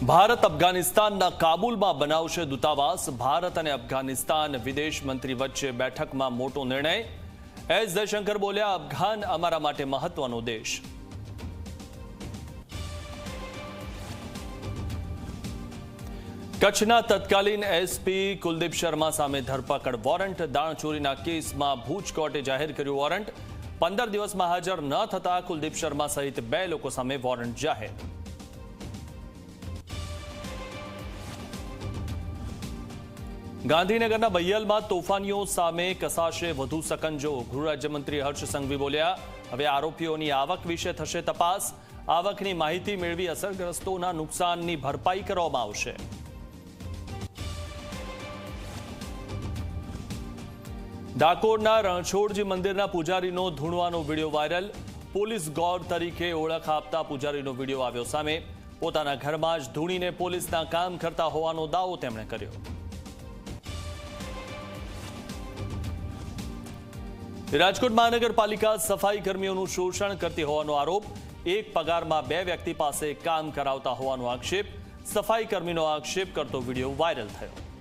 ભારત અફઘાનિસ્તાનના કાબુલમાં બનાવશે દૂતાવાસ। ભારત અને અફઘાનિસ્તાન વિદેશ મંત્રી વચ્ચે બેઠકમાં મોટો નિર્ણય। એસ જયશંકર બોલ્યા, અફઘાન અમારા માટે મહત્વનો દેશ। કચ્છના તત્કાલીન એસપી કુલદીપ શર્મા સામે ધરપકડ, વોરંટ। દાણચોરીના કેસમાં ભુજ કોર્ટે જાહેર કર્યું વોરંટ। 15 દિવસમાં હાજર ન થતા કુલદીપ શર્મા સહિત 2 લોકો સામે વોરંટ જાહેર। ગાંધીનગરના બહિયલમાં તોફાનીઓ સામે કસાશે વધુ સકંજો। ગૃહ રાજ્યમંત્રી હર્ષ સંઘવી બોલ્યા, હવે આરોપીઓની આવક વિશે થશે તપાસ। આવકની માહિતી મેળવી અસરગ્રસ્તોના નુકસાનની ભરપાઈ કરવામાં આવશે। ડાકોરના રણછોડજી મંદિરના પૂજારીનો ધૂણવાનો વિડીયો વાયરલ। પોલીસ ગોડ તરીકે ઓળખ આપતા પૂજારીનો વિડીયો આવ્યો સામે। પોતાના ઘરમાં જ ધૂણીને પોલીસના કામ કરતા હોવાનો દાવો તેમણે કર્યો। રાજકોટ મહાનગરપાલિકા સફાઈ કર્મીઓનું શોષણ કરતી હોવાનો આરોપ। એક પગારમાં 2 વ્યક્તિ પાસે કામ કરાવતા હોવાનો આક્ષેપ। સફાઈ કર્મીનો આક્ષેપ કરતો વિડીયો વાયરલ થયો।